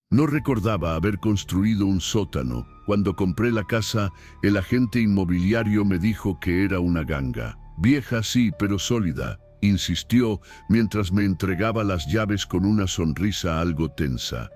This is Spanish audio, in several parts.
No recordaba haber construido un sótano. Cuando compré la casa, el agente inmobiliario me dijo que era una ganga. Vieja sí, pero sólida, insistió mientras me entregaba las llaves con una sonrisa algo tensa.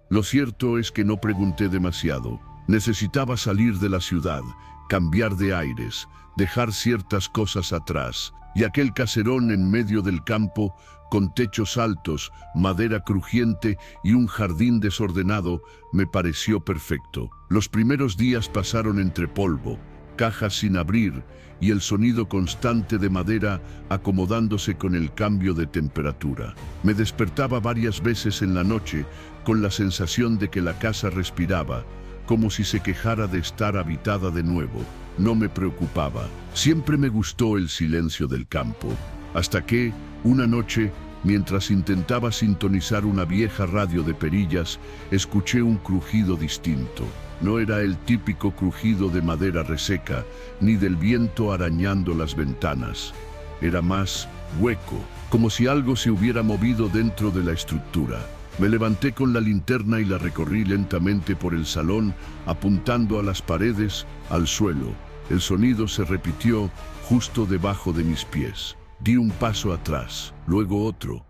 Lo cierto es que no pregunté demasiado. Necesitaba salir de la ciudad, cambiar de aires, dejar ciertas cosas atrás, y aquel caserón en medio del campo, con techos altos, madera crujiente y un jardín desordenado, me pareció perfecto. Los primeros días pasaron entre polvo, cajas sin abrir y el sonido constante de madera acomodándose con el cambio de temperatura. Me despertaba varias veces en la noche con la sensación de que la casa respiraba, como si se quejara de estar habitada de nuevo. No me preocupaba. Siempre me gustó el silencio del campo, hasta que, una noche, mientras intentaba sintonizar una vieja radio de perillas, escuché un crujido distinto. No era el típico crujido de madera reseca, ni del viento arañando las ventanas. Era más hueco, como si algo se hubiera movido dentro de la estructura. Me levanté con la linterna y la recorrí lentamente por el salón, apuntando a las paredes, al suelo. El sonido se repitió justo debajo de mis pies. Di un paso atrás, luego otro.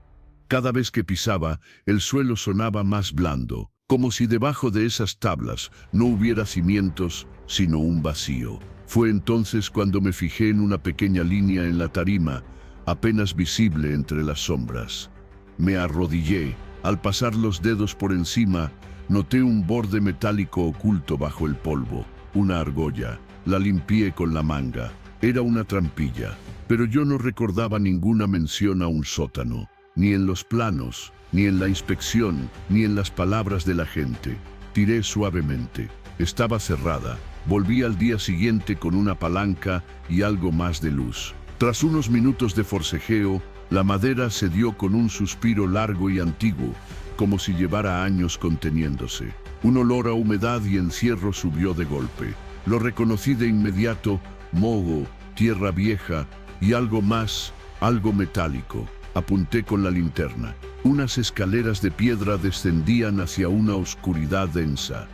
Cada vez que pisaba, el suelo sonaba más blando, como si debajo de esas tablas no hubiera cimientos, sino un vacío. Fue entonces cuando me fijé en una pequeña línea en la tarima, apenas visible entre las sombras. Me arrodillé. Al pasar los dedos por encima, noté un borde metálico oculto bajo el polvo, una argolla. La limpié con la manga. Era una trampilla, pero yo no recordaba ninguna mención a un sótano, ni en los planos, ni en la inspección, ni en las palabras de la gente. Tiré suavemente. Estaba cerrada. Volví al día siguiente con una palanca y algo más de luz. Tras unos minutos de forcejeo, la madera cedió con un suspiro largo y antiguo, como si llevara años conteniéndose. Un olor a humedad y encierro subió de golpe. Lo reconocí de inmediato: moho, tierra vieja y algo más, algo metálico. Apunté con la linterna. Unas escaleras de piedra descendían hacia una oscuridad densa.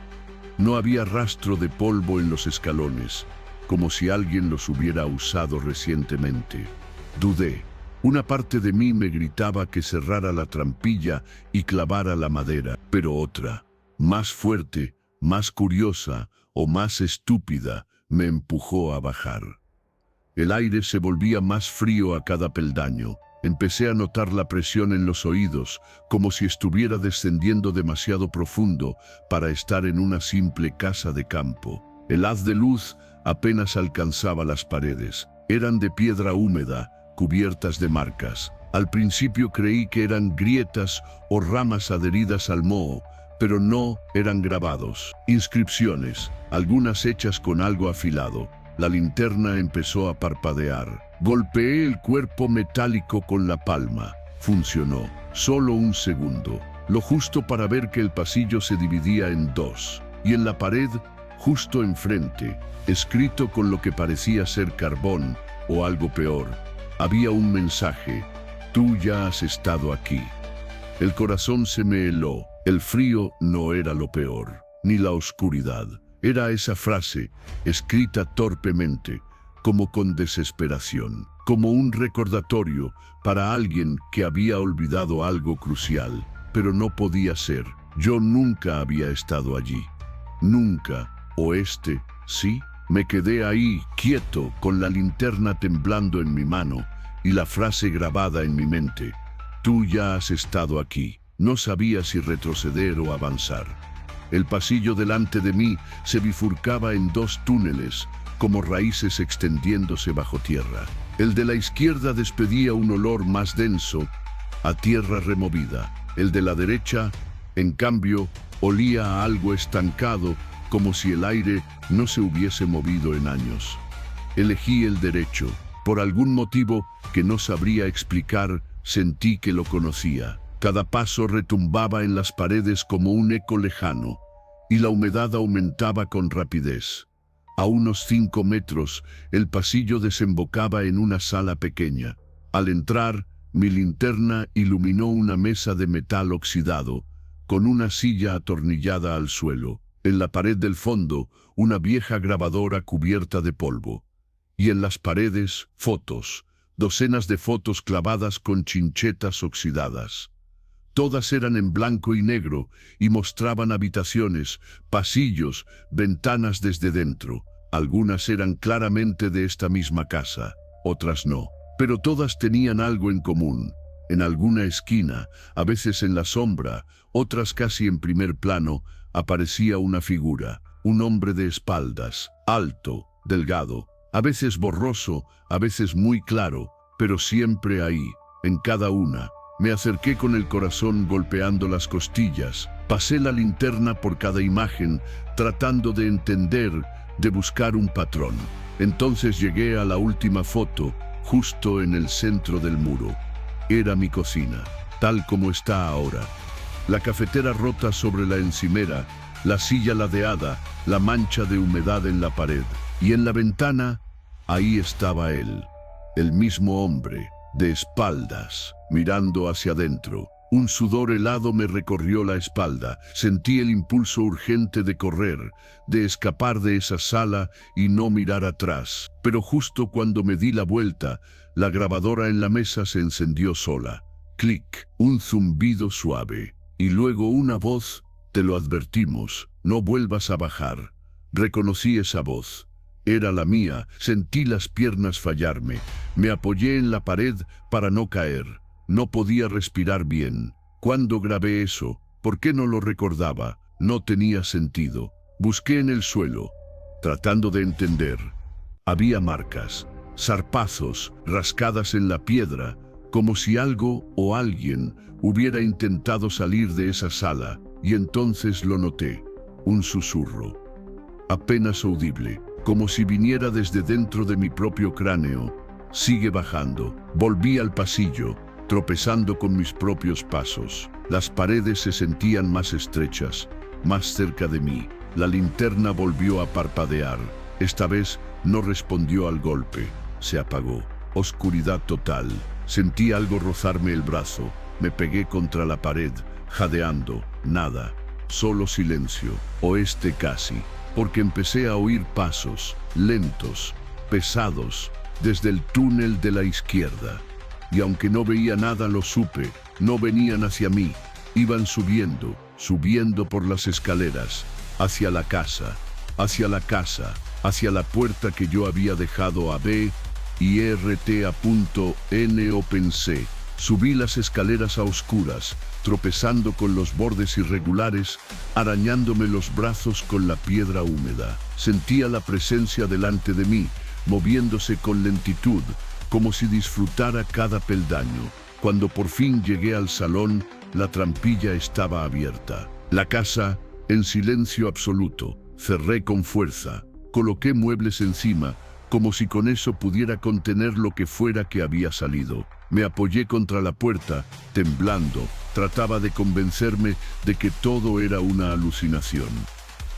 No había rastro de polvo en los escalones, como si alguien los hubiera usado recientemente. Dudé. Una parte de mí me gritaba que cerrara la trampilla y clavara la madera, pero otra, más fuerte, más curiosa o más estúpida, me empujó a bajar. El aire se volvía más frío a cada peldaño. Empecé a notar la presión en los oídos, como si estuviera descendiendo demasiado profundo para estar en una simple casa de campo. El haz de luz apenas alcanzaba las paredes. Eran de piedra húmeda, cubiertas de marcas. Al principio creí que eran grietas o ramas adheridas al moho, pero no, eran grabados. Inscripciones, algunas hechas con algo afilado. La linterna empezó a parpadear. Golpeé el cuerpo metálico con la palma. Funcionó. Solo un segundo. Lo justo para ver que el pasillo se dividía en dos. Y en la pared, justo enfrente, escrito con lo que parecía ser carbón o algo peor, había un mensaje: tú ya has estado aquí. El corazón se me heló. El frío no era lo peor, ni la oscuridad. Era esa frase, escrita torpemente, como con desesperación, como un recordatorio para alguien que había olvidado algo crucial, pero no podía ser. Yo nunca había estado allí. Nunca. Sí. Me quedé ahí, quieto, con la linterna temblando en mi mano y la frase grabada en mi mente: tú ya has estado aquí. No sabía si retroceder o avanzar. El pasillo delante de mí se bifurcaba en dos túneles, como raíces extendiéndose bajo tierra. El de la izquierda despedía un olor más denso, a tierra removida. El de la derecha, en cambio, olía a algo estancado, como si el aire no se hubiese movido en años. Elegí el derecho. Por algún motivo que no sabría explicar, sentí que lo conocía. Cada paso retumbaba en las paredes como un eco lejano, y la humedad aumentaba con rapidez. A unos 5 metros, el pasillo desembocaba en una sala pequeña. Al entrar, mi linterna iluminó una mesa de metal oxidado, con una silla atornillada al suelo. En la pared del fondo, una vieja grabadora cubierta de polvo. Y en las paredes, fotos, docenas de fotos clavadas con chinchetas oxidadas. Todas eran en blanco y negro y mostraban habitaciones, pasillos, ventanas desde dentro. Algunas eran claramente de esta misma casa, otras no. Pero todas tenían algo en común. En alguna esquina, a veces en la sombra, otras casi en primer plano, aparecía una figura, un hombre de espaldas, alto, delgado, a veces borroso, a veces muy claro, pero siempre ahí, en cada una. Me acerqué con el corazón golpeando las costillas, pasé la linterna por cada imagen, tratando de entender, de buscar un patrón. Entonces llegué a la última foto, justo en el centro del muro. Era mi cocina, tal como está ahora. La cafetera rota sobre la encimera, la silla ladeada, la mancha de humedad en la pared. Y en la ventana, ahí estaba él, el mismo hombre, de espaldas, mirando hacia adentro. Un sudor helado me recorrió la espalda. Sentí el impulso urgente de correr, de escapar de esa sala y no mirar atrás. Pero justo cuando me di la vuelta, la grabadora en la mesa se encendió sola. Clic, un zumbido suave. Y luego una voz: te lo advertimos, no vuelvas a bajar. Reconocí esa voz. Era la mía. Sentí las piernas fallarme. Me apoyé en la pared para no caer. No podía respirar bien. ¿Cuándo grabé eso? ¿Por qué no lo recordaba? No tenía sentido. Busqué en el suelo, tratando de entender. Había marcas, zarpazos, rascadas en la piedra, como si algo o alguien hubiera intentado salir de esa sala, y entonces lo noté. Un susurro, apenas audible, como si viniera desde dentro de mi propio cráneo. Sigue bajando. Volví al pasillo, tropezando con mis propios pasos. Las paredes se sentían más estrechas, más cerca de mí. La linterna volvió a parpadear. Esta vez no respondió al golpe. Se apagó. Oscuridad total. Sentí algo rozarme el brazo. Me pegué contra la pared, jadeando. Nada. Solo silencio. Oeste casi. Porque empecé a oír pasos, lentos, pesados, desde el túnel de la izquierda. Y aunque no veía nada, lo supe. No venían hacia mí. Iban subiendo, subiendo por las escaleras, hacia la casa, hacia la casa, hacia la puerta que yo había dejado a B y RTA.NO. Pensé. Subí las escaleras a oscuras, tropezando con los bordes irregulares, arañándome los brazos con la piedra húmeda. Sentía la presencia delante de mí, moviéndose con lentitud, como si disfrutara cada peldaño. Cuando por fin llegué al salón, la trampilla estaba abierta. La casa, en silencio absoluto. Cerré con fuerza. Coloqué muebles encima, como si con eso pudiera contener lo que fuera que había salido. Me apoyé contra la puerta, temblando. Trataba de convencerme de que todo era una alucinación.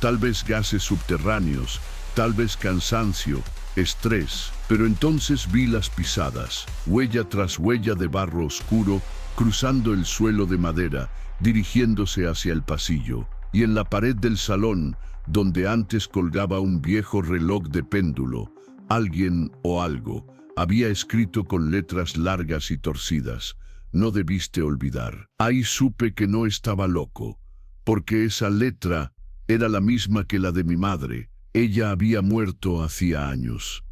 Tal vez gases subterráneos, tal vez cansancio, estrés. Pero entonces vi las pisadas, huella tras huella de barro oscuro, cruzando el suelo de madera, dirigiéndose hacia el pasillo. Y en la pared del salón, donde antes colgaba un viejo reloj de péndulo, alguien o algo había escrito con letras largas y torcidas: no debiste olvidar. Ahí supe que no estaba loco, porque esa letra era la misma que la de mi madre. Ella había muerto hacía años.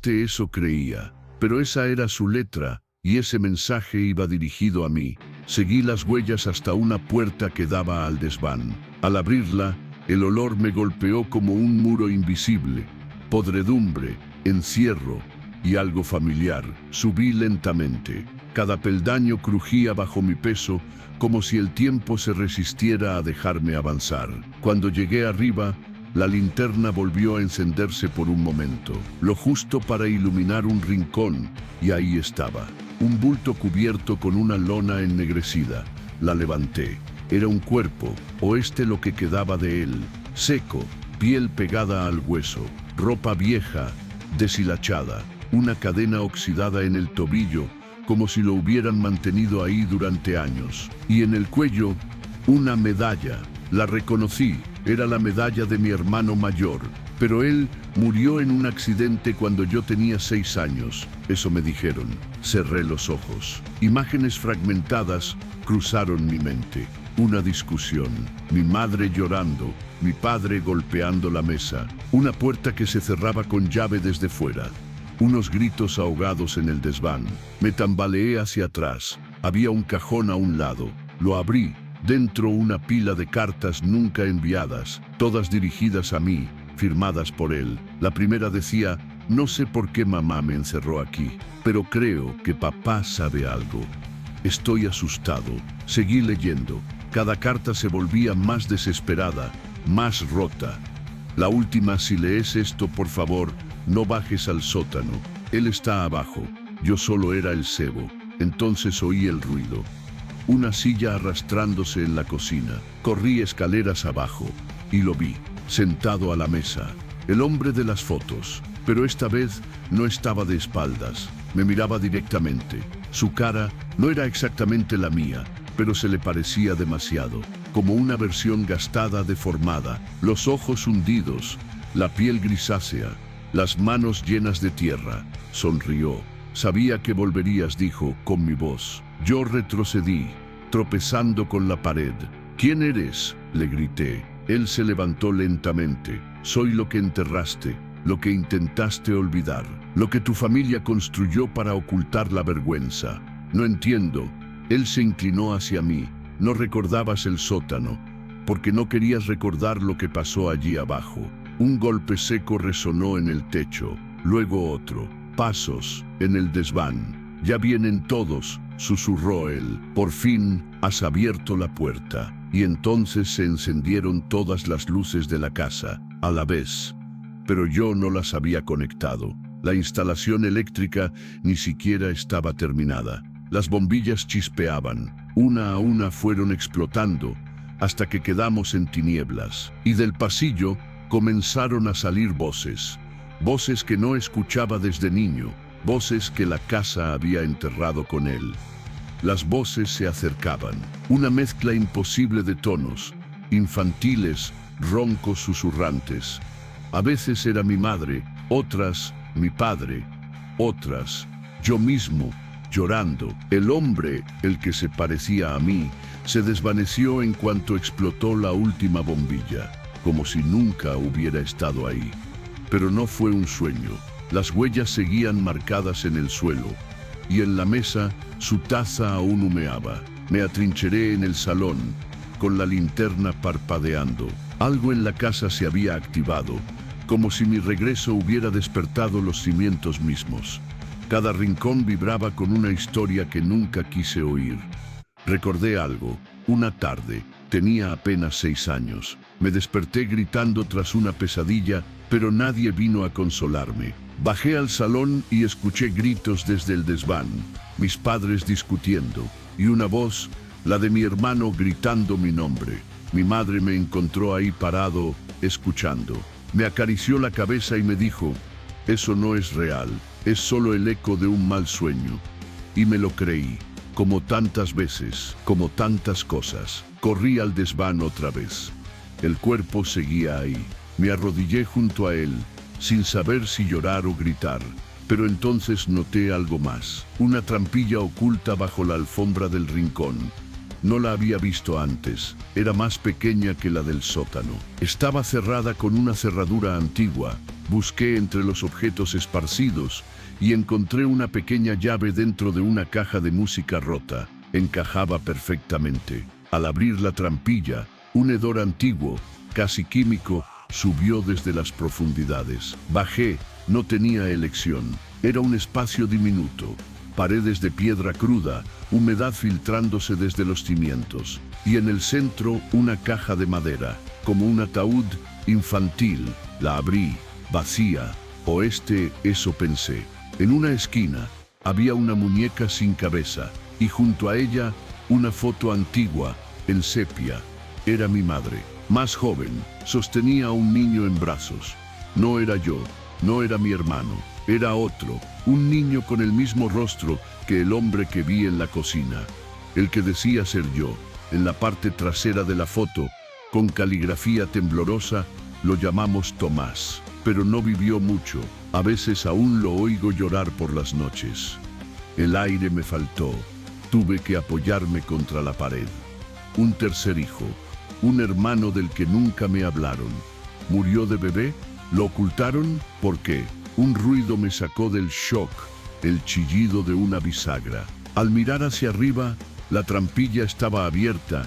Eso creía, pero esa era su letra, y ese mensaje iba dirigido a mí. Seguí las huellas hasta una puerta que daba al desván. Al abrirla, el olor me golpeó como un muro invisible. Podredumbre, encierro y algo familiar. Subí lentamente. Cada peldaño crujía bajo mi peso, como si el tiempo se resistiera a dejarme avanzar. Cuando llegué arriba, la linterna volvió a encenderse por un momento, lo justo para iluminar un rincón, y ahí estaba, un bulto cubierto con una lona ennegrecida. La levanté. Era un cuerpo, o lo que quedaba de él, seco, piel pegada al hueso, ropa vieja, deshilachada, una cadena oxidada en el tobillo, como si lo hubieran mantenido ahí durante años, y en el cuello, Una medalla. La reconocí. Era la medalla de mi hermano mayor. Pero él murió en un accidente cuando yo tenía 6 años. Eso me dijeron. Cerré los ojos. Imágenes fragmentadas cruzaron mi mente. Una discusión. Mi madre llorando. Mi padre golpeando la mesa. Una puerta que se cerraba con llave desde fuera. Unos gritos ahogados en el desván. Me tambaleé hacia atrás. Había un cajón a un lado. Lo abrí. Dentro una pila de cartas nunca enviadas, todas dirigidas a mí, firmadas por él. La primera decía: no sé por qué mamá me encerró aquí, pero creo que papá sabe algo. Estoy asustado. Seguí leyendo. Cada carta se volvía más desesperada, más rota. La última: si lees esto, por favor, no bajes al sótano. Él está abajo. Yo solo era el cebo. Entonces oí el ruido. Una silla arrastrándose en la cocina. Corrí escaleras abajo y lo vi, sentado a la mesa. El hombre de las fotos, pero esta vez no estaba de espaldas. Me miraba directamente. Su cara no era exactamente la mía, pero se le parecía demasiado, como una versión gastada, deformada. Los ojos hundidos, la piel grisácea, las manos llenas de tierra. Sonrió. Sabía que volverías, dijo, con mi voz. Yo retrocedí, tropezando con la pared. ¿Quién eres?, le grité. Él se levantó lentamente. Soy lo que enterraste, lo que intentaste olvidar, lo que tu familia construyó para ocultar la vergüenza. No entiendo. Él se inclinó hacia mí. No recordabas el sótano, porque no querías recordar lo que pasó allí abajo. Un golpe seco resonó en el techo, luego otro. Pasos en el desván. Ya vienen todos, susurró él. Por fin has abierto la puerta. Y entonces se encendieron todas las luces de la casa, a la vez. Pero yo no las había conectado. La instalación eléctrica ni siquiera estaba terminada. Las bombillas chispeaban. Una a una fueron explotando, hasta que quedamos en tinieblas. Y del pasillo comenzaron a salir voces. Voces que no escuchaba desde niño. Voces que la casa había enterrado con él. Las voces se acercaban. Una mezcla imposible de tonos, infantiles, roncos, susurrantes. A veces era mi madre, otras mi padre, otras yo mismo, llorando. El hombre, el que se parecía a mí, se desvaneció en cuanto explotó la última bombilla, como si nunca hubiera estado ahí. Pero no fue un sueño. Las huellas seguían marcadas en el suelo, y en la mesa su taza aún humeaba. Me atrincheré en el salón, con la linterna parpadeando. Algo en la casa se había activado, como si mi regreso hubiera despertado los cimientos mismos. Cada rincón vibraba con una historia que nunca quise oír. Recordé algo. Una tarde, tenía apenas 6 años. Me desperté gritando tras una pesadilla, pero nadie vino a consolarme. Bajé al salón y escuché gritos desde el desván, mis padres discutiendo, y una voz, la de mi hermano, gritando mi nombre. Mi madre me encontró ahí parado, escuchando. Me acarició la cabeza y me dijo: eso no es real, es solo el eco de un mal sueño. Y me lo creí, como tantas veces, como tantas cosas. Corrí al desván otra vez. El cuerpo seguía ahí. Me arrodillé junto a él, sin saber si llorar o gritar. Pero entonces noté algo más. Una trampilla oculta bajo la alfombra del rincón. No la había visto antes. Era más pequeña que la del sótano. Estaba cerrada con una cerradura antigua. Busqué entre los objetos esparcidos y encontré una pequeña llave dentro de una caja de música rota. Encajaba perfectamente. Al abrir la trampilla, un hedor antiguo, casi químico, subió desde las profundidades. Bajé, no tenía elección. Era un espacio diminuto. Paredes de piedra cruda, humedad filtrándose desde los cimientos. Y en el centro, una caja de madera, como un ataúd infantil. La abrí, vacía. Eso pensé. En una esquina, había una muñeca sin cabeza, y junto a ella, una foto antigua, en sepia. Era mi madre. Más joven, sostenía a un niño en brazos. No era yo, no era mi hermano, era otro, un niño con el mismo rostro que el hombre que vi en la cocina, el que decía ser yo. En la parte trasera de la foto, con caligrafía temblorosa, lo llamamos Tomás. Pero no vivió mucho. A veces aún lo oigo llorar por las noches. El aire me faltó. Tuve que apoyarme contra la pared. Un tercer hijo, un hermano del que nunca me hablaron. ¿Murió de bebé? ¿Lo ocultaron? ¿Por qué? Un ruido me sacó del shock, el chillido de una bisagra. Al mirar hacia arriba, la trampilla estaba abierta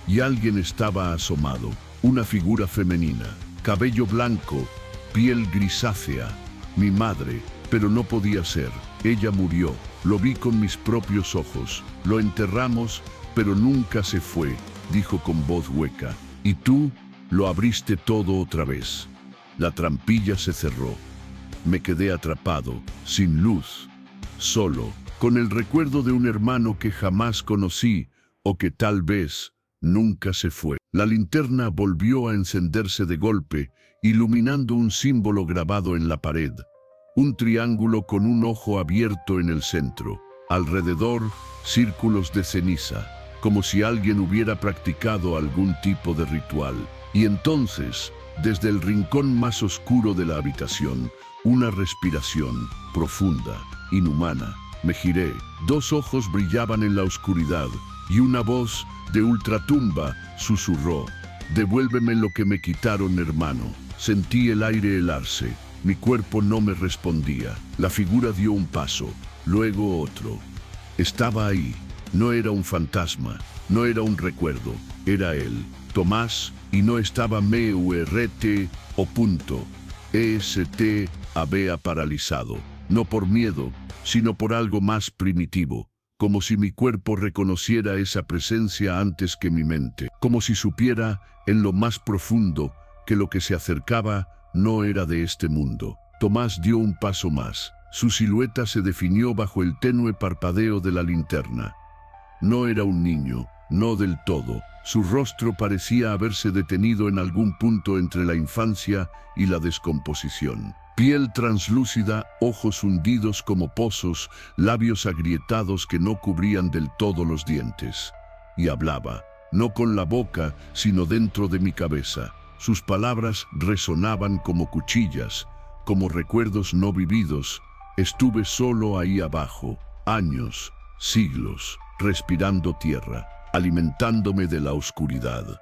y alguien estaba asomado. Una figura femenina, cabello blanco, piel grisácea. Mi madre, pero no podía ser. Ella murió. Lo vi con mis propios ojos. Lo enterramos, pero nunca se fue, dijo con voz hueca. Y tú lo abriste todo otra vez. La trampilla se cerró. Me quedé atrapado, sin luz, solo, con el recuerdo de un hermano que jamás conocí o que tal vez nunca se fue. La linterna volvió a encenderse de golpe, iluminando un símbolo grabado en la pared. Un triángulo con un ojo abierto en el centro. Alrededor, círculos de ceniza, como si alguien hubiera practicado algún tipo de ritual. Y entonces, desde el rincón más oscuro de la habitación, una respiración profunda, inhumana. Me giré. 2 ojos brillaban en la oscuridad y una voz de ultratumba susurró: «Devuélveme lo que me quitaron, hermano». Sentí el aire helarse. Mi cuerpo no me respondía. La figura dio un paso, luego otro. Estaba ahí. No era un fantasma, no era un recuerdo. Era él, Tomás, y no estaba muerto o punto. Había paralizado. No por miedo, sino por algo más primitivo. Como si mi cuerpo reconociera esa presencia antes que mi mente. Como si supiera, en lo más profundo, que lo que se acercaba no era de este mundo. Tomás dio un paso más. Su silueta se definió bajo el tenue parpadeo de la linterna. No era un niño, no del todo. Su rostro parecía haberse detenido en algún punto entre la infancia y la descomposición. Piel translúcida, ojos hundidos como pozos, labios agrietados que no cubrían del todo los dientes. Y hablaba, no con la boca, sino dentro de mi cabeza. Sus palabras resonaban como cuchillas, como recuerdos no vividos. Estuve solo ahí abajo, años, siglos, respirando tierra, alimentándome de la oscuridad.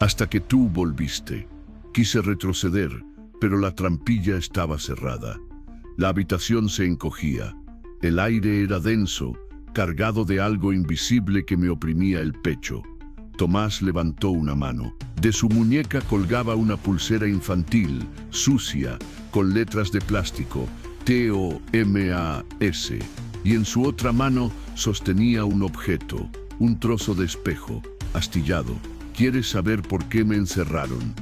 Hasta que tú volviste. Quise retroceder, pero la trampilla estaba cerrada. La habitación se encogía. El aire era denso, cargado de algo invisible que me oprimía el pecho. Tomás levantó una mano. De su muñeca colgaba una pulsera infantil, sucia, con letras de plástico, TOMAS, y en su otra mano sostenía un objeto, un trozo de espejo, astillado. ¿Quieres saber por qué me encerraron?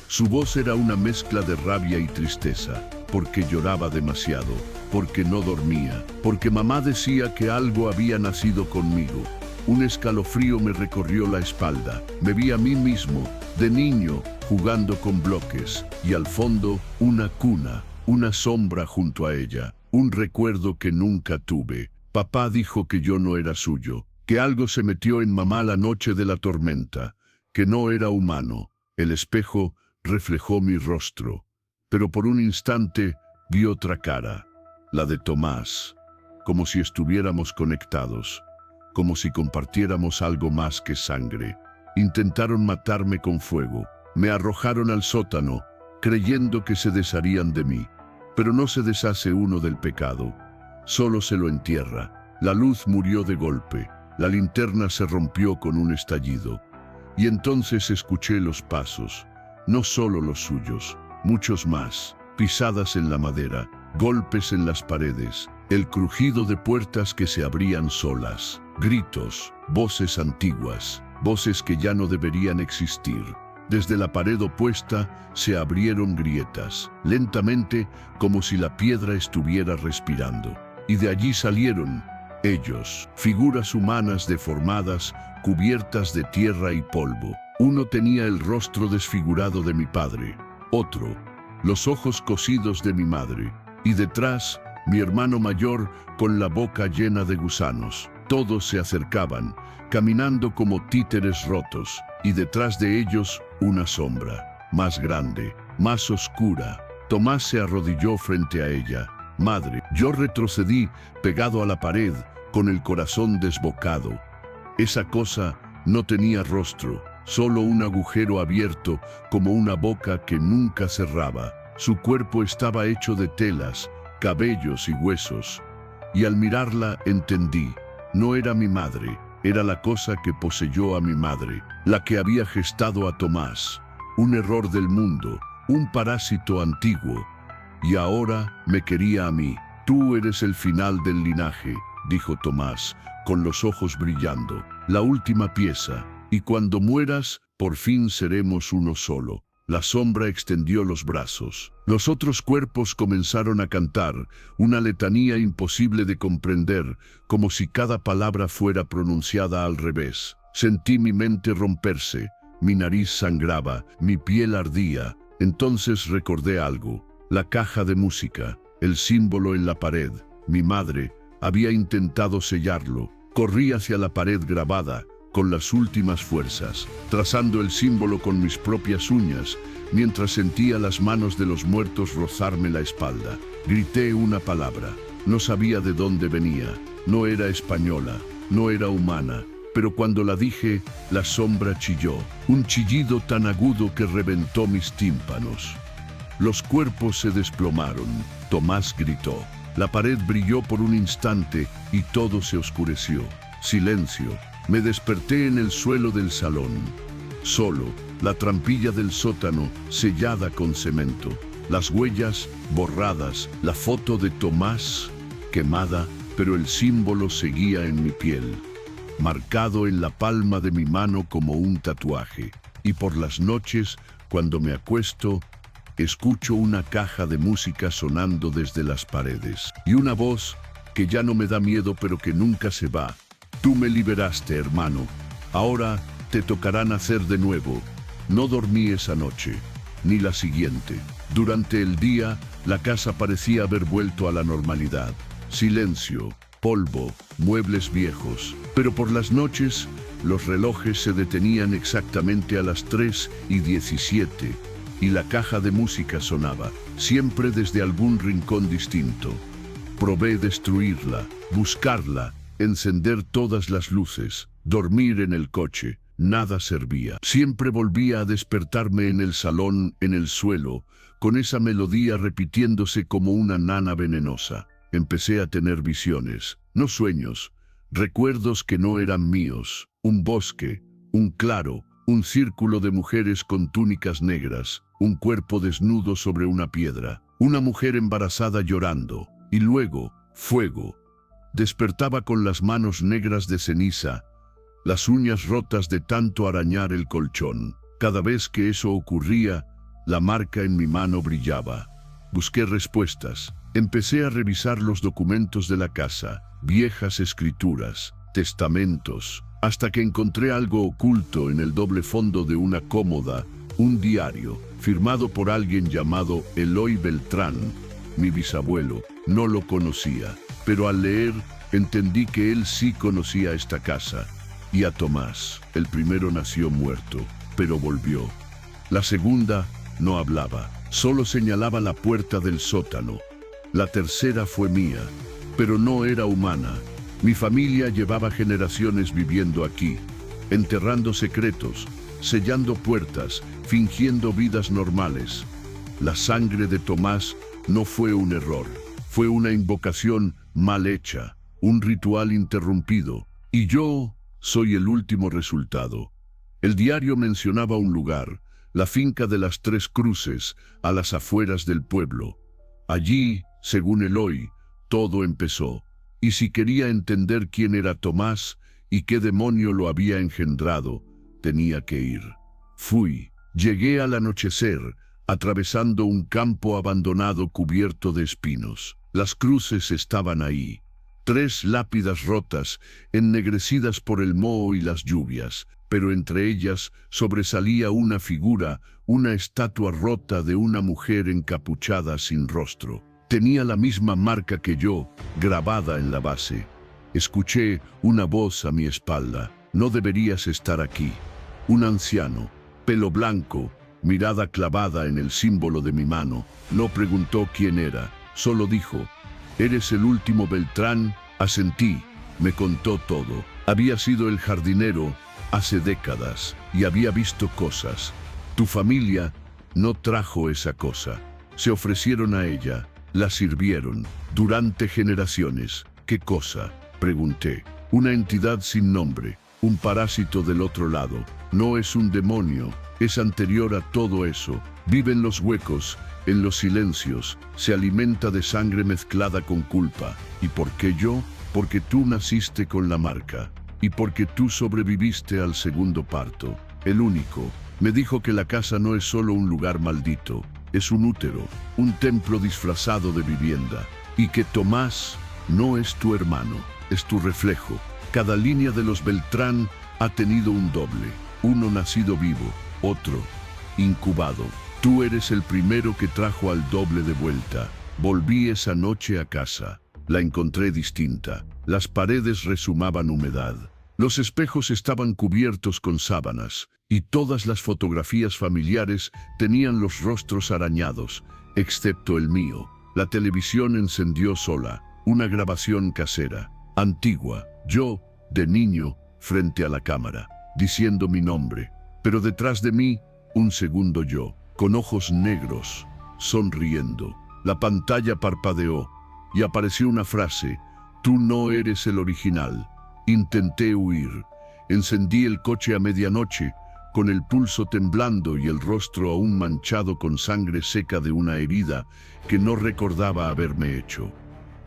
Su voz era una mezcla de rabia y tristeza, porque lloraba demasiado, porque no dormía, porque mamá decía que algo había nacido conmigo. Un escalofrío me recorrió la espalda. Me vi a mí mismo, de niño, jugando con bloques, y al fondo, una cuna, una sombra junto a ella, un recuerdo que nunca tuve. Papá dijo que yo no era suyo, que algo se metió en mamá la noche de la tormenta, que no era humano. El espejo reflejó mi rostro, pero por un instante vi otra cara, la de Tomás, como si estuviéramos conectados. Como si compartiéramos algo más que sangre. Intentaron matarme con fuego. Me arrojaron al sótano, creyendo que se desharían de mí. Pero no se deshace uno del pecado, solo se lo entierra. La luz murió de golpe. La linterna se rompió con un estallido. Y entonces escuché los pasos, no solo los suyos, muchos más. Pisadas en la madera, golpes en las paredes, el crujido de puertas que se abrían solas. Gritos, voces antiguas, voces que ya no deberían existir. Desde la pared opuesta se abrieron grietas, lentamente, como si la piedra estuviera respirando. Y de allí salieron, ellos, figuras humanas deformadas, cubiertas de tierra y polvo. Uno tenía el rostro desfigurado de mi padre, otro, los ojos cosidos de mi madre, y detrás, mi hermano mayor con la boca llena de gusanos. Todos se acercaban, caminando como títeres rotos, y detrás de ellos una sombra, más grande, más oscura. Tomás se arrodilló frente a ella. «Madre». Yo retrocedí, pegado a la pared, con el corazón desbocado. Esa cosa no tenía rostro, solo un agujero abierto, como una boca que nunca cerraba. Su cuerpo estaba hecho de telas, cabellos y huesos. Y al mirarla entendí, no era mi madre, era la cosa que poseyó a mi madre, la que había gestado a Tomás. Un error del mundo, un parásito antiguo. Y ahora me quería a mí. «Tú eres el final del linaje», dijo Tomás, con los ojos brillando. «La última pieza. Y cuando mueras, por fin seremos uno solo». La sombra extendió los brazos. Los otros cuerpos comenzaron a cantar, una letanía imposible de comprender, como si cada palabra fuera pronunciada al revés. Sentí mi mente romperse, mi nariz sangraba, mi piel ardía. Entonces recordé algo. La caja de música, el símbolo en la pared. Mi madre había intentado sellarlo. Corrí hacia la pared grabada, con las últimas fuerzas, trazando el símbolo con mis propias uñas, mientras sentía las manos de los muertos rozarme la espalda. Grité una palabra. No sabía de dónde venía. No era española, no era humana. Pero cuando la dije, la sombra chilló. Un chillido tan agudo que reventó mis tímpanos. Los cuerpos se desplomaron. Tomás gritó. La pared brilló por un instante y todo se oscureció. Silencio. Me desperté en el suelo del salón. Solo, la trampilla del sótano sellada con cemento. Las huellas borradas, la foto de Tomás quemada, pero el símbolo seguía en mi piel, marcado en la palma de mi mano como un tatuaje. Y por las noches, cuando me acuesto, escucho una caja de música sonando desde las paredes. Y una voz que ya no me da miedo pero que nunca se va. «Tú me liberaste, hermano. Ahora te tocará nacer de nuevo». No dormí esa noche, ni la siguiente. Durante el día, la casa parecía haber vuelto a la normalidad. Silencio, polvo, muebles viejos. Pero por las noches, los relojes se detenían exactamente a las 3:17 y la caja de música sonaba, siempre desde algún rincón distinto. Probé destruirla, buscarla, encender todas las luces, dormir en el coche. Nada servía. Siempre volvía a despertarme en el salón, en el suelo, con esa melodía repitiéndose como una nana venenosa. Empecé a tener visiones, no sueños, recuerdos que no eran míos. Un bosque, un claro, un círculo de mujeres con túnicas negras, un cuerpo desnudo sobre una piedra, una mujer embarazada llorando, y luego, fuego. Despertaba con las manos negras de ceniza, las uñas rotas de tanto arañar el colchón. Cada vez que eso ocurría, la marca en mi mano brillaba. Busqué respuestas. Empecé a revisar los documentos de la casa, viejas escrituras, testamentos, hasta que encontré algo oculto en el doble fondo de una cómoda, un diario, firmado por alguien llamado Eloy Beltrán, mi bisabuelo. No lo conocía, pero al leer entendí que él sí conocía esta casa. Y a Tomás. El primero nació muerto, pero volvió. La segunda no hablaba, solo señalaba la puerta del sótano. La tercera fue mía, pero no era humana. Mi familia llevaba generaciones viviendo aquí, enterrando secretos, sellando puertas, fingiendo vidas normales. La sangre de Tomás no fue un error, fue una invocación mal hecha, un ritual interrumpido. Y yo soy el último resultado. El diario mencionaba un lugar, la finca de las Tres Cruces, a las afueras del pueblo. Allí, según Eloy, todo empezó. Y si quería entender quién era Tomás y qué demonio lo había engendrado, tenía que ir. Fui. Llegué al anochecer, atravesando un campo abandonado cubierto de espinos. Las cruces estaban ahí. 3 lápidas rotas, ennegrecidas por el moho y las lluvias, pero entre ellas sobresalía una figura, una estatua rota de una mujer encapuchada sin rostro. Tenía la misma marca que yo, grabada en la base. Escuché una voz a mi espalda. No deberías estar aquí. Un anciano, pelo blanco, mirada clavada en el símbolo de mi mano, no preguntó quién era, solo dijo: «Eres el último Beltrán». Asentí, me contó todo. Había sido el jardinero hace décadas y había visto cosas. Tu familia no trajo esa cosa. Se ofrecieron a ella, la sirvieron, durante generaciones. ¿Qué cosa?, pregunté. Una entidad sin nombre, un parásito del otro lado. No es un demonio, es anterior a todo eso. Vive en los huecos, en los silencios, se alimenta de sangre mezclada con culpa. ¿Y por qué yo? Porque tú naciste con la marca. Y porque tú sobreviviste al segundo parto. El único. Me dijo que la casa no es solo un lugar maldito, es un útero, un templo disfrazado de vivienda. Y que Tomás no es tu hermano, es tu reflejo. Cada línea de los Beltrán ha tenido un doble. Uno nacido vivo, otro incubado. Tú eres el primero que trajo al doble de vuelta. Volví esa noche a casa. La encontré distinta. Las paredes rezumaban humedad. Los espejos estaban cubiertos con sábanas, y todas las fotografías familiares tenían los rostros arañados, excepto el mío. La televisión encendió sola, una grabación casera, antigua. Yo, de niño, frente a la cámara, diciendo mi nombre. Pero detrás de mí, un segundo yo, con ojos negros, sonriendo. La pantalla parpadeó, y apareció una frase: «Tú no eres el original». Intenté huir. Encendí el coche a medianoche, con el pulso temblando y el rostro aún manchado con sangre seca de una herida que no recordaba haberme hecho.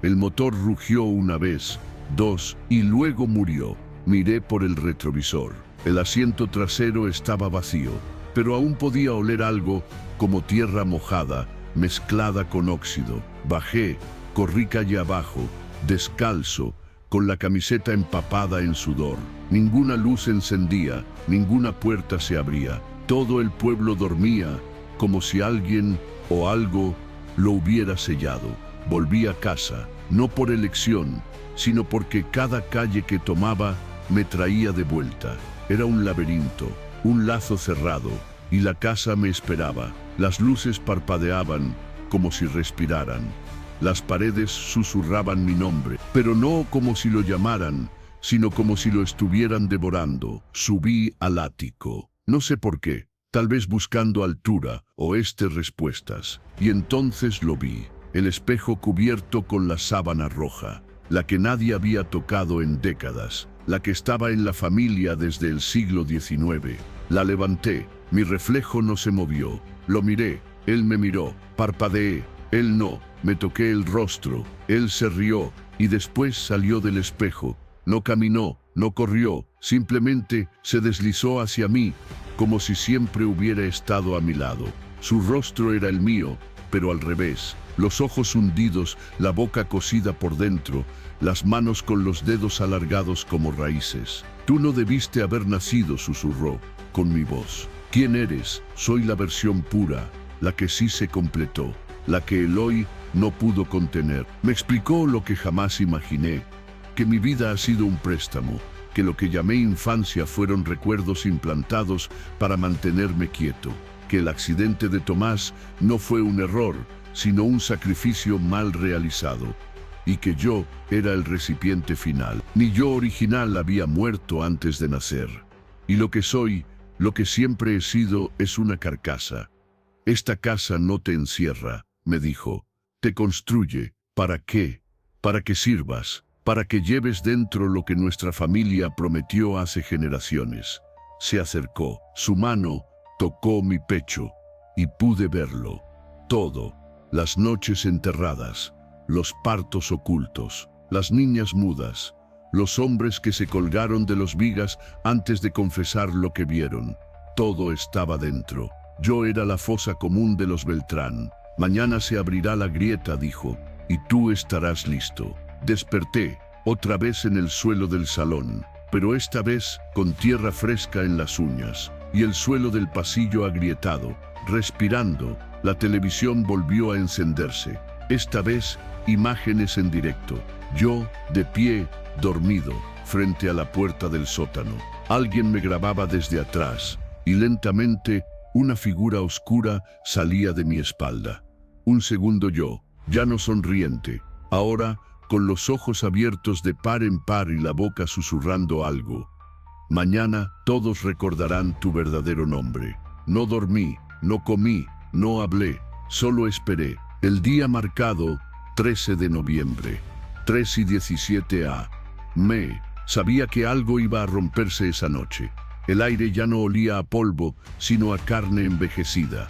El motor rugió una vez, dos, y luego murió. Miré por el retrovisor. El asiento trasero estaba vacío, pero aún podía oler algo como tierra mojada, mezclada con óxido. Bajé, corrí calle abajo, descalzo, con la camiseta empapada en sudor. Ninguna luz encendía, ninguna puerta se abría. Todo el pueblo dormía, como si alguien o algo lo hubiera sellado. Volví a casa, no por elección, sino porque cada calle que tomaba me traía de vuelta. Era un laberinto, un lazo cerrado, y la casa me esperaba. Las luces parpadeaban como si respiraran. Las paredes susurraban mi nombre, pero no como si lo llamaran, sino como si lo estuvieran devorando. Subí al ático. No sé por qué, tal vez buscando altura o respuestas. Y entonces lo vi, el espejo cubierto con la sábana roja, la que nadie había tocado en décadas, la que estaba en la familia desde el siglo XIX. La levanté, mi reflejo no se movió. Lo miré, él me miró, parpadeé, él no. Me toqué el rostro, él se rió y después salió del espejo. No caminó, no corrió, simplemente se deslizó hacia mí, como si siempre hubiera estado a mi lado. Su rostro era el mío, pero al revés. Los ojos hundidos, la boca cosida por dentro, las manos con los dedos alargados como raíces. «Tú no debiste haber nacido», susurró, con mi voz. «¿Quién eres?» «Soy la versión pura, la que sí se completó, la que Eloy no pudo contener». Me explicó lo que jamás imaginé, que mi vida ha sido un préstamo, que lo que llamé infancia fueron recuerdos implantados para mantenerme quieto, que el accidente de Tomás no fue un error, sino un sacrificio mal realizado, y que yo era el recipiente final. Mi yo original había muerto antes de nacer, y lo que soy, lo que siempre he sido, es una carcasa. «Esta casa no te encierra», me dijo, «te construye». ¿Para qué? Para que sirvas, para que lleves dentro lo que nuestra familia prometió hace generaciones. Se acercó, su mano tocó mi pecho, y pude verlo. Todo, las noches enterradas, los partos ocultos, las niñas mudas, los hombres que se colgaron de los vigas antes de confesar lo que vieron. Todo estaba dentro. Yo era la fosa común de los Beltrán. «Mañana se abrirá la grieta», dijo, «y tú estarás listo». Desperté, otra vez en el suelo del salón, pero esta vez con tierra fresca en las uñas, y el suelo del pasillo agrietado. Respirando, la televisión volvió a encenderse. Esta vez, imágenes en directo. Yo, de pie, dormido, frente a la puerta del sótano. Alguien me grababa desde atrás, y lentamente una figura oscura salía de mi espalda. Un segundo yo, ya no sonriente, ahora con los ojos abiertos de par en par y la boca susurrando algo. Mañana todos recordarán tu verdadero nombre. No dormí, no comí, no hablé, solo esperé. El día marcado, 13 de noviembre, 3:17 a.m. Sabía que algo iba a romperse esa noche. El aire ya no olía a polvo, sino a carne envejecida.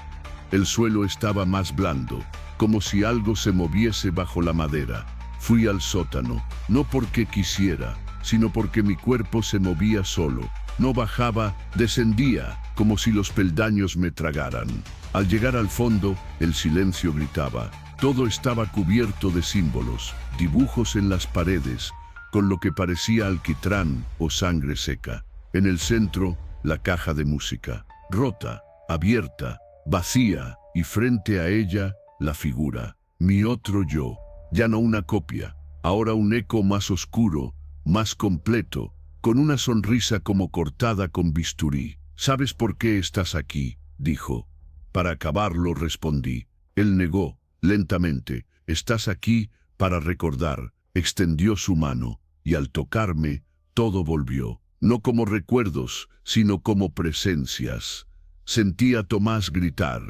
El suelo estaba más blando, como si algo se moviese bajo la madera. Fui al sótano, no porque quisiera, sino porque mi cuerpo se movía solo. No bajaba, descendía, como si los peldaños me tragaran. Al llegar al fondo, el silencio gritaba. Todo estaba cubierto de símbolos, dibujos en las paredes, con lo que parecía alquitrán o sangre seca. En el centro, la caja de música, rota, abierta, vacía, y frente a ella, la figura, mi otro yo. Ya no una copia, ahora un eco más oscuro, más completo, con una sonrisa como cortada con bisturí. ¿Sabes por qué estás aquí?, dijo. Para acabarlo, respondí. Él negó, lentamente. Estás aquí para recordar. Extendió su mano, y al tocarme, todo volvió. No como recuerdos, sino como presencias. Sentí a Tomás gritar.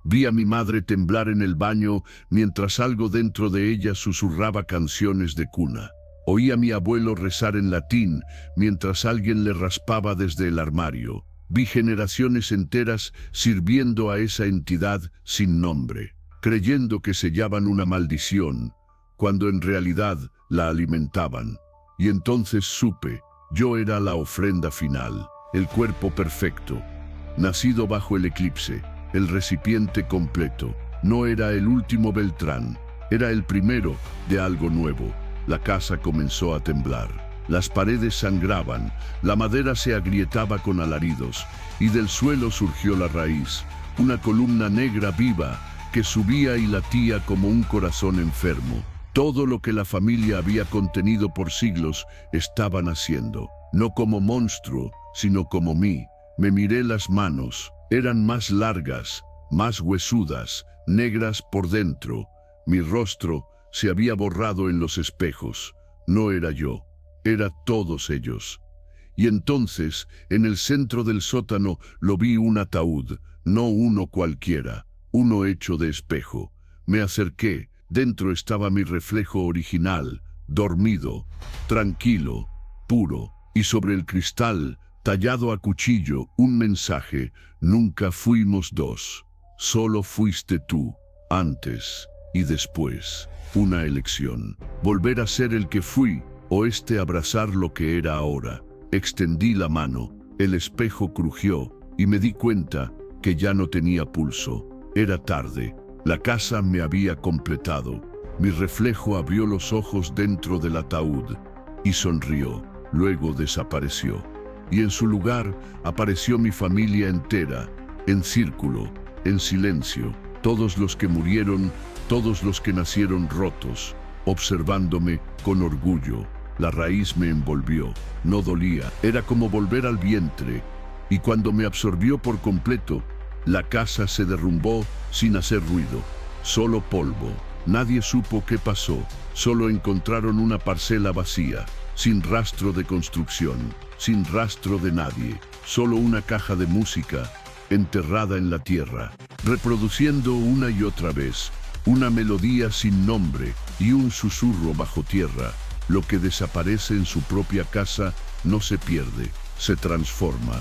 Vi a mi madre temblar en el baño mientras algo dentro de ella susurraba canciones de cuna. Oí a mi abuelo rezar en latín mientras alguien le raspaba desde el armario. Vi generaciones enteras sirviendo a esa entidad sin nombre, creyendo que sellaban una maldición, cuando en realidad la alimentaban. Y entonces supe, yo era la ofrenda final, el cuerpo perfecto, nacido bajo el eclipse, el recipiente completo. No era el último Beltrán, era el primero de algo nuevo. La casa comenzó a temblar. Las paredes sangraban, la madera se agrietaba con alaridos, y del suelo surgió la raíz, una columna negra viva que subía y latía como un corazón enfermo. Todo lo que la familia había contenido por siglos estaba naciendo, no como monstruo, sino como mí. Me miré las manos, eran más largas, más huesudas, negras por dentro. Mi rostro se había borrado en los espejos. No era yo, era todos ellos. Y entonces, en el centro del sótano, lo vi un ataúd, no uno cualquiera, uno hecho de espejo. Me acerqué, dentro estaba mi reflejo original, dormido, tranquilo, puro, y sobre el cristal, tallado a cuchillo, un mensaje: nunca fuimos dos, solo fuiste tú, antes y después. Una elección, volver a ser el que fui, o abrazar lo que era ahora. Extendí la mano, el espejo crujió, y me di cuenta que ya no tenía pulso. Era tarde, la casa me había completado. Mi reflejo abrió los ojos dentro del ataúd, y sonrió, luego desapareció. Y en su lugar apareció mi familia entera, en círculo, en silencio, todos los que murieron, todos los que nacieron rotos, observándome con orgullo. La raíz me envolvió, no dolía, era como volver al vientre, y cuando me absorbió por completo, la casa se derrumbó sin hacer ruido, solo polvo. Nadie supo qué pasó, solo encontraron una parcela vacía, sin rastro de construcción, sin rastro de nadie, solo una caja de música enterrada en la tierra, reproduciendo una y otra vez una melodía sin nombre y un susurro bajo tierra. Lo que desaparece en su propia casa no se pierde, se transforma.